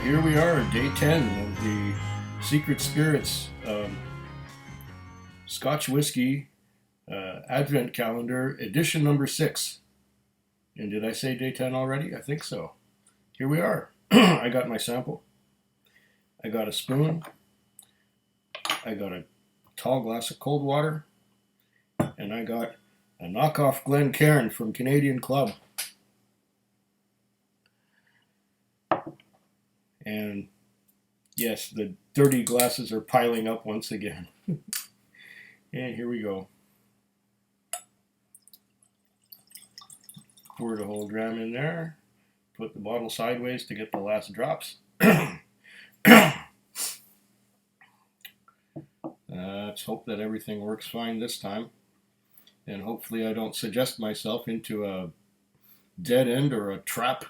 here we are, day 10 of the Secret Spirits Scotch Whisky Advent Calendar, edition number 6. And did I say day 10 already? I think so. Here we are. I got my sample. I got a spoon. I got a tall glass of cold water. And I got a knockoff Glencairn from Canadian Club. And yes, the dirty glasses are piling up once again. And here we go. Pour the whole dram in there. Put the bottle sideways to get the last drops. Let's hope that everything works fine this time. And hopefully I don't suggest myself into a dead end or a trap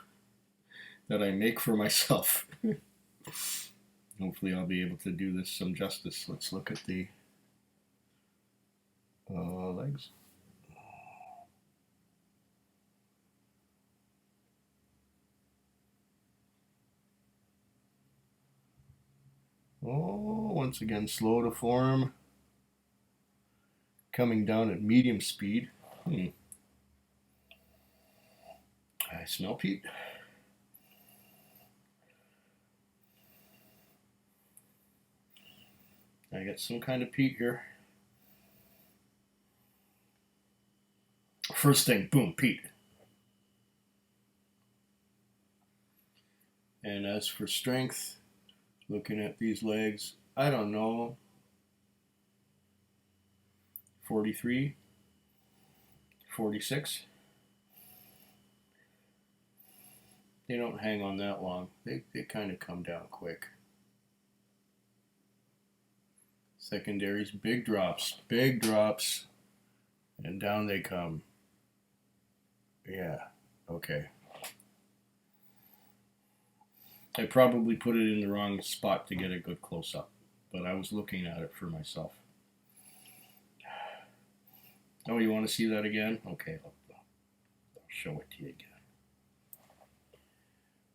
that I make for myself. Hopefully I'll be able to do this some justice. Let's look at the legs. Oh, once again, slow to form. Coming down at medium speed. I smell peat. I got some kind of peat here. First thing, boom, peat. And as for strength, looking at these legs, I don't know, 43, 46. They don't hang on that long. They kind of come down quick. Secondaries, big drops, and down they come. Yeah, okay. I probably put it in the wrong spot to get a good close-up, but I was looking at it for myself. Oh, you want to see that again? Okay, I'll show it to you again.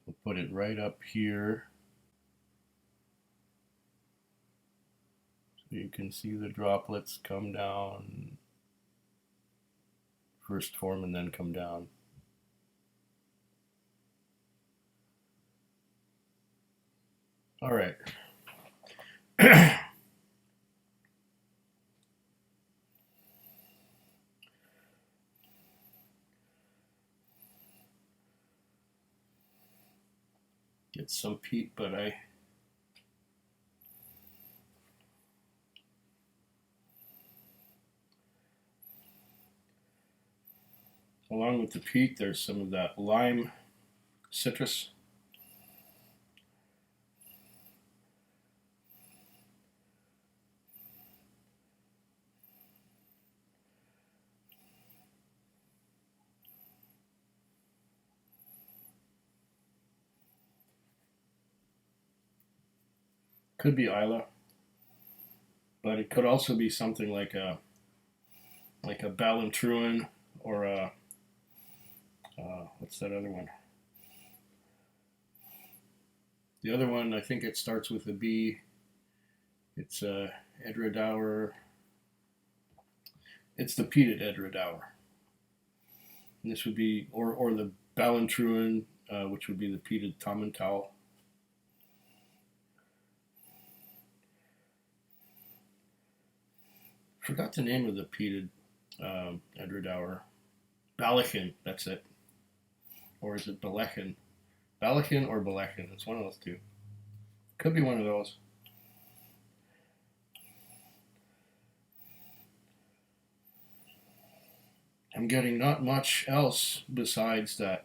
We'll put it right up here. So you can see the droplets come down. First form and then come down. All right. Get some peat, but along with the peat, there's some of that lime citrus. Could be Isla, but it could also be something like a Ballantruan or a what's that other one? The other one, I think it starts with a B. It's Edredauer. It's the peated Edredauer. And this would be, or the Ballantruan, which would be the peated Tamantau. Forgot the name of the peated Edredauer. Balachin, that's it. Or is it Balachin? Balachin or Balachin, it's one of those two. Could be one of those. I'm getting not much else besides that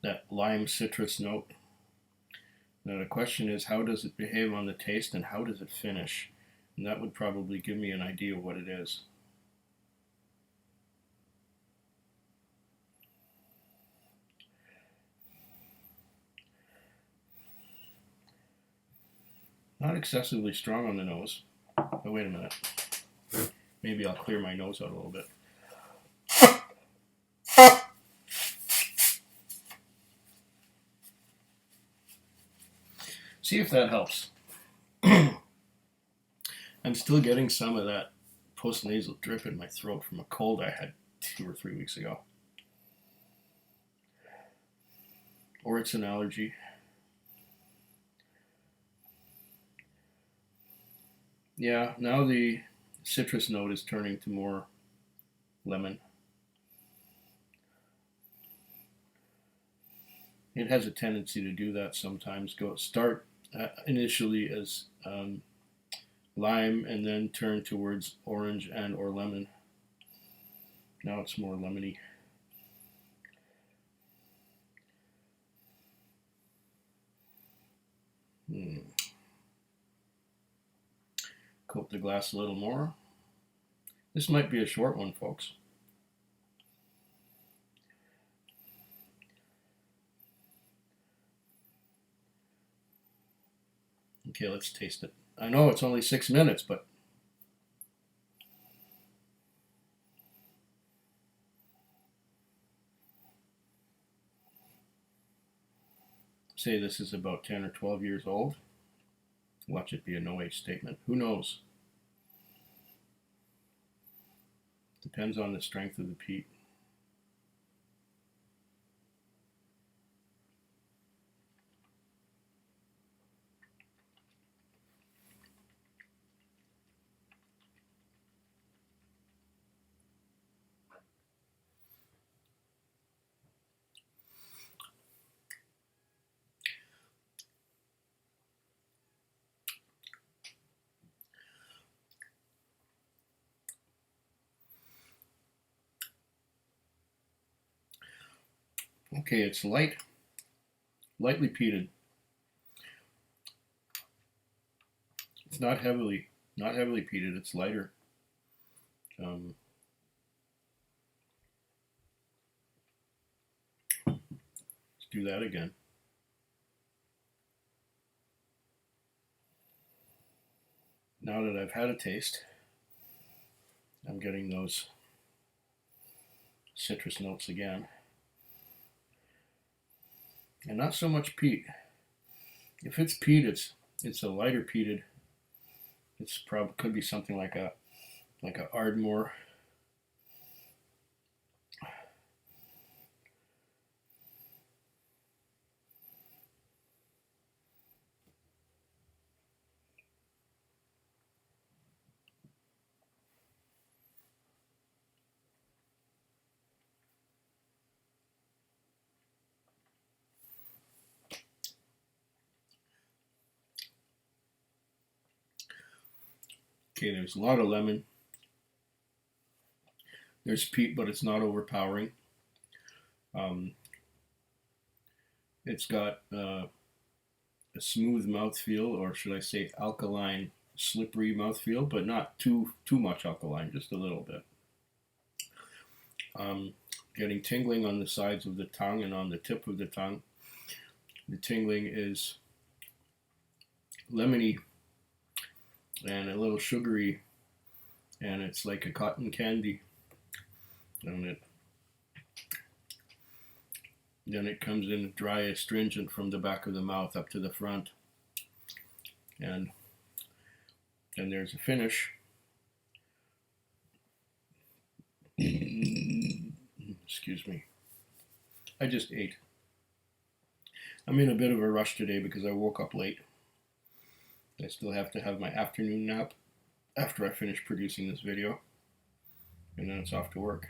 that lime citrus note. Now the question is, how does it behave on the taste and how does it finish? And that would probably give me an idea of what it is. Not excessively strong on the nose. Oh, wait a minute. Maybe I'll clear my nose out a little bit. See if that helps. I'm still getting some of that post-nasal drip in my throat from a cold I had 2 or 3 weeks ago. Or it's an allergy. Yeah, now the citrus note is turning to more lemon. It has a tendency to do that sometimes. Start initially as lime and then turn towards orange and or lemon. Now it's more lemony. Coat the glass a little more. This might be a short one, folks. Okay, let's taste it. I know it's only 6 minutes, but say this is about 10 or 12 years old. Watch it be a no-age statement. Who knows? Depends on the strength of the peat. Okay, it's lightly peated. It's not heavily peated. It's lighter. Let's do that again. Now that I've had a taste, I'm getting those citrus notes again. And not so much peat. If it's peat, it's a lighter peated. It's probably could be something like a Ardmore. Okay, there's a lot of lemon. There's peat, but it's not overpowering. It's got a smooth mouthfeel, or should I say alkaline, slippery mouthfeel, but not too much alkaline, just a little bit. Getting tingling on the sides of the tongue and on the tip of the tongue. The tingling is lemony and a little sugary, and it's like a cotton candy. And then it comes in dry, astringent from the back of the mouth up to the front. And then there's a finish. Excuse me. I just ate. I'm in a bit of a rush today because I woke up late. I still have to have my afternoon nap after I finish producing this video. And then it's off to work.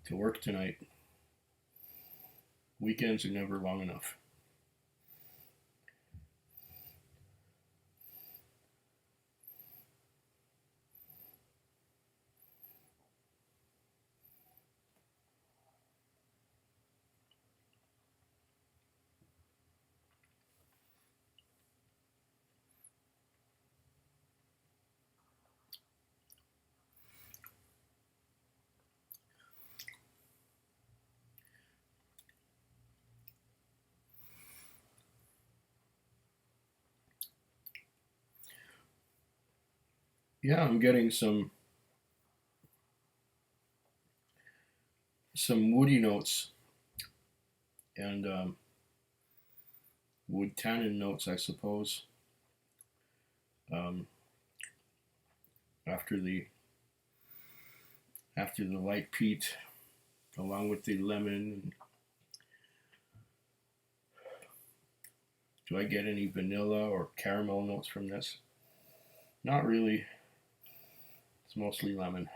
To work tonight. Weekends are never long enough. Yeah, I'm getting some some woody notes and wood tannin notes, I suppose. After the light peat, along with the lemon. Do I get any vanilla or caramel notes from this? Not really. It's mostly lemon.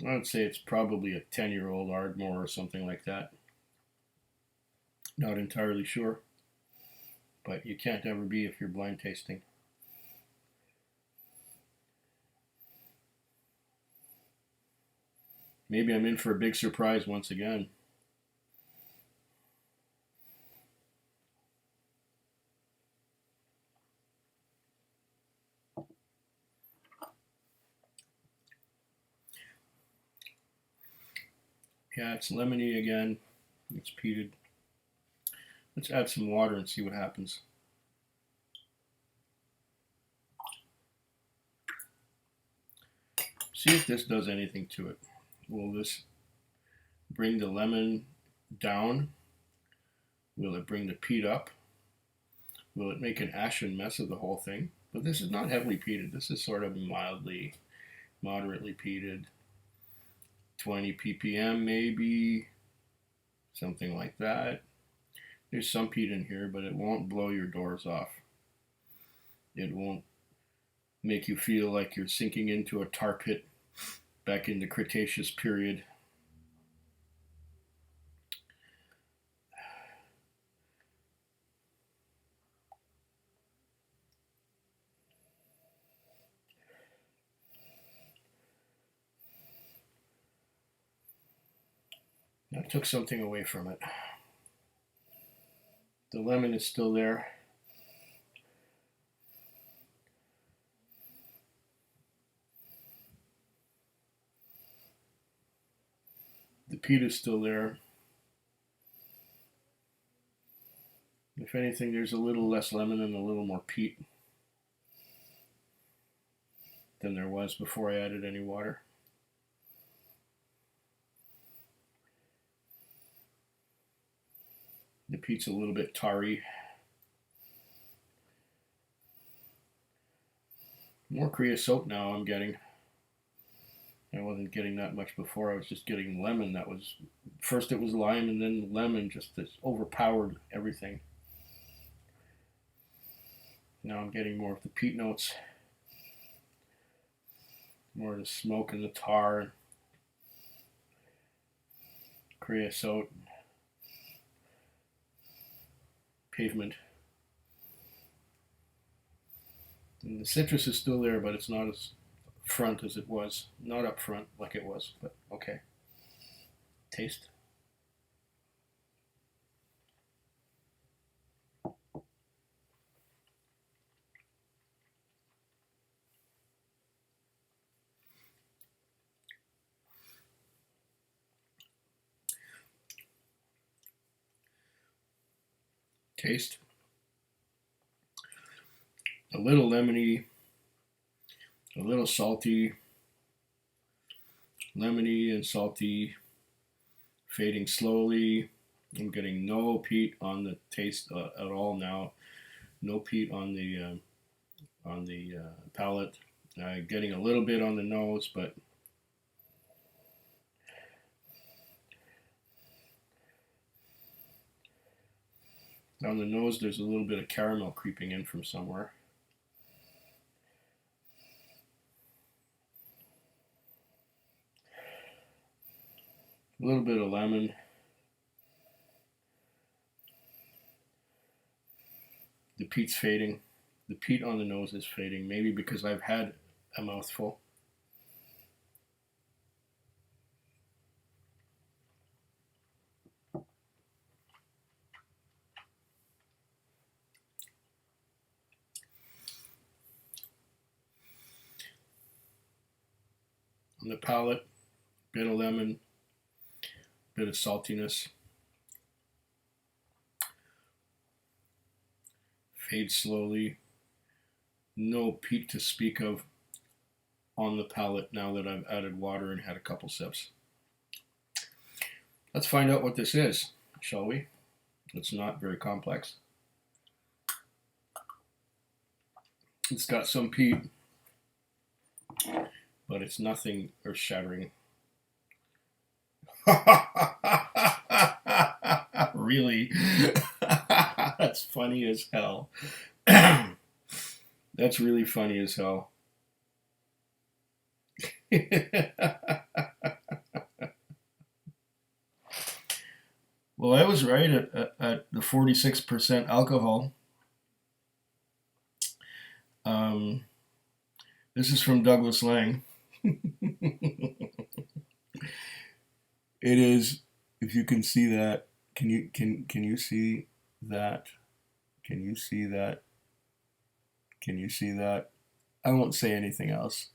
I would say it's probably a 10-year-old Ardmore or something like that. Not entirely sure, but you can't ever be if you're blind tasting. Maybe I'm in for a big surprise once again. Yeah, it's lemony again. It's peated. Let's add some water and see what happens. See if this does anything to it. Will this bring the lemon down? Will it bring the peat up? Will it make an ashen mess of the whole thing? But this is not heavily peated. This is sort of mildly, moderately peated. 20 ppm maybe, something like that. There's some peat in here, but it won't blow your doors off. It won't make you feel like you're sinking into a tar pit back in the Cretaceous period. That took something away from it. The lemon is still there. The peat is still there. If anything, there's a little less lemon and a little more peat than there was before I added any water. The peat's a little bit tarry. More creosote now I'm getting. I wasn't getting that much before. I was just getting lemon. That was, first it was lime and then lemon, just this overpowered everything. Now I'm getting more of the peat notes, more of the smoke and the tar, creosote, pavement. And the citrus is still there, but it's not as front as it was. Not up front like it was, but okay. Taste. Taste. A little lemony, a little salty, lemony and salty, fading slowly. I'm getting no peat on the taste at all now. No peat on the palate. Getting a little bit on the nose, but on the nose there's a little bit of caramel creeping in from somewhere. A little bit of lemon. The peat's fading. The peat on the nose is fading, maybe because I've had a mouthful. On the palate, bit of lemon, bit of saltiness. Fades slowly. no peat to speak of on the palate now that I've added water and had a couple sips. Let's find out what this is, shall we? It's not very complex. It's got some peat, but it's nothing earth-shattering. Really? That's funny as hell. That's really funny as hell. Well, I was right at the 46% alcohol. This is from Douglas Lang. It is, if you can see that, can you see that? Can you see that? Can you see that? I won't say anything else.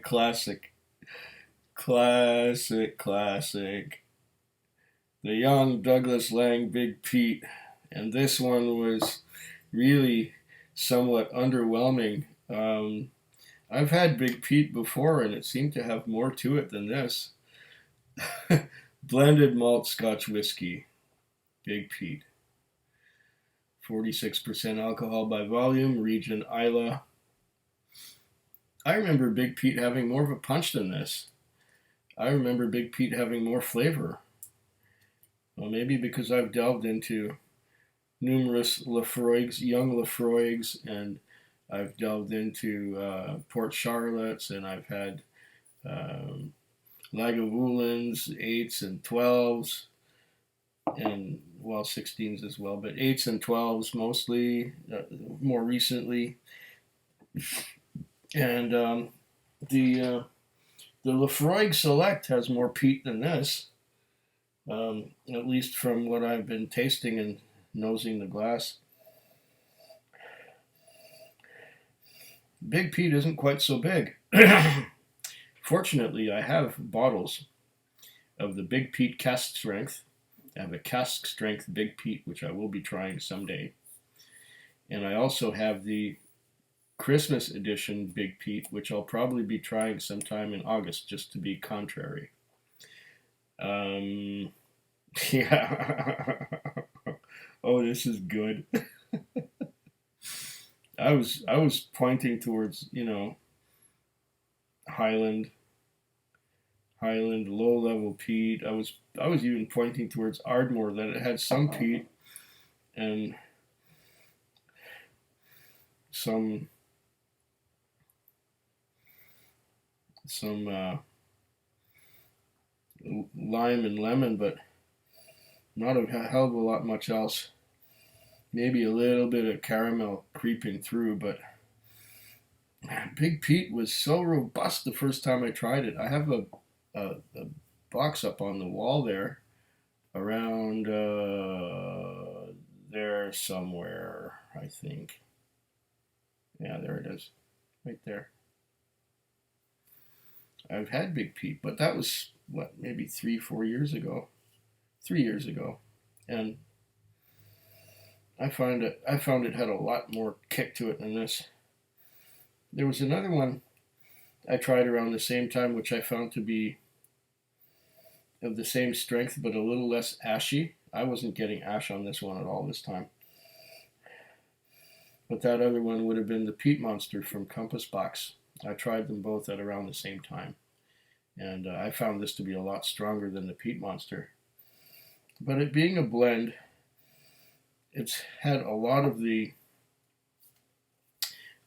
Classic. Classic, classic. The young Douglas Lang Big Pete. And this one was really somewhat underwhelming. I've had Big Pete before, and it seemed to have more to it than this. Blended malt Scotch Whisky. Big Pete. 46% alcohol by volume, region Isla. I remember Big Pete having more of a punch than this. I remember Big Pete having more flavor. Well, maybe because I've delved into numerous Lafroigs, young Lafroigs, and I've delved into Port Charlottes, and I've had Lagavulins, 8s and 12s, and, well, 16s as well, but 8s and 12s mostly, more recently. And the Lafroig Select has more peat than this, at least from what I've been tasting and nosing the glass. Big Pete isn't quite so big. Fortunately, I have bottles of the Big Pete cask strength. I have a cask strength Big Pete, which I will be trying someday. And I also have the Christmas edition Big Pete, which I'll probably be trying sometime in August, just to be contrary. Yeah. Oh, this is good. I was pointing towards, Highland, low level peat. I was even pointing towards Ardmore, that it had some peat and some lime and lemon, but not a hell of a lot much else. Maybe a little bit of caramel creeping through, but Big Pete was so robust the first time I tried it. I have a box up on the wall there, around there somewhere, I think. Yeah, there it is, right there. I've had Big Pete, but that was, what, maybe 4 years ago. 3 years ago. And I found it had a lot more kick to it than this. There was another one I tried around the same time, which I found to be of the same strength, but a little less ashy. I wasn't getting ash on this one at all this time. But that other one would have been the Peat Monster from Compass Box. I tried them both at around the same time. And I found this to be a lot stronger than the Peat Monster. But it being a blend, it's had a lot of the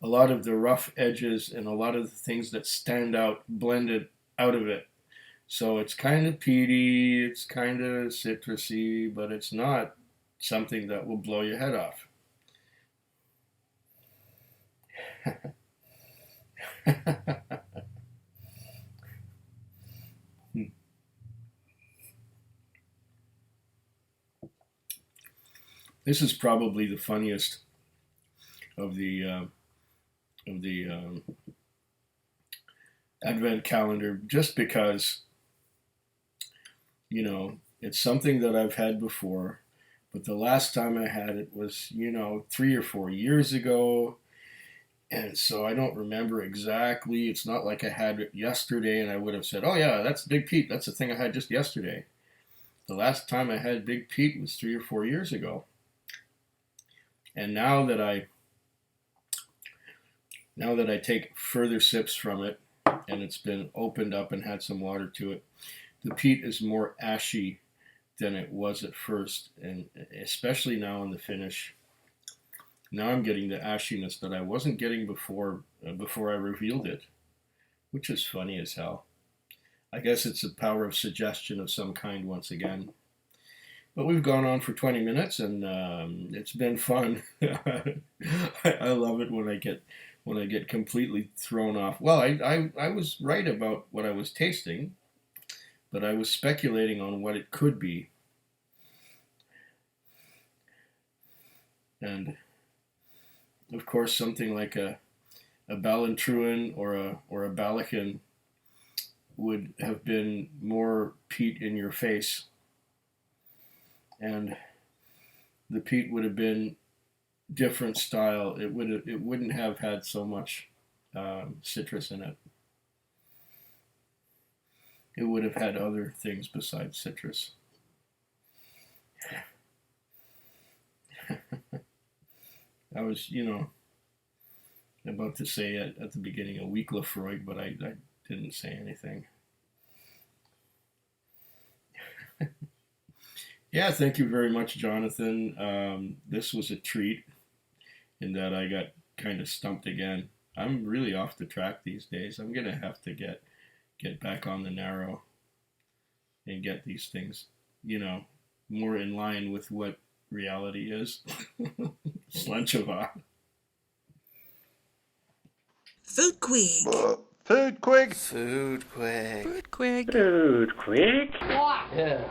rough edges and a lot of the things that stand out blended out of it. So it's kind of peaty, it's kind of citrusy, but it's not something that will blow your head off. This is probably the funniest of the Advent calendar, just because it's something that I've had before. But the last time I had it was, 3 or 4 years ago. And so I don't remember exactly. It's not like I had it yesterday and I would have said, oh, yeah, that's Big Pete. That's the thing I had just yesterday. The last time I had Big Pete was 3 or 4 years ago. And now that I take further sips from it, and it's been opened up and had some water to it, the peat is more ashy than it was at first, and especially now in the finish. Now I'm getting the ashiness that I wasn't getting before I revealed it, which is funny as hell. I guess it's the power of suggestion of some kind once again. But we've gone on for 20 minutes, and it's been fun. I love it when I get completely thrown off. Well, I was right about what I was tasting, but I was speculating on what it could be. And of course, something like a Ballantruan or a Balakan would have been more peat in your face, and the peat would have been different style. It wouldn't have had so much citrus in it. It would have had other things besides citrus. I was, about to say at the beginning a weak Lefroy, but I didn't say anything. Yeah, thank you very much, Jonathan. This was a treat in that I got kind of stumped again. I'm really off the track these days. I'm gonna have to get back on the narrow and get these things, more in line with what reality is. Slanchava. Foodquig. Foodquig. Foodquig. Foodquig. Foodquig. Yeah.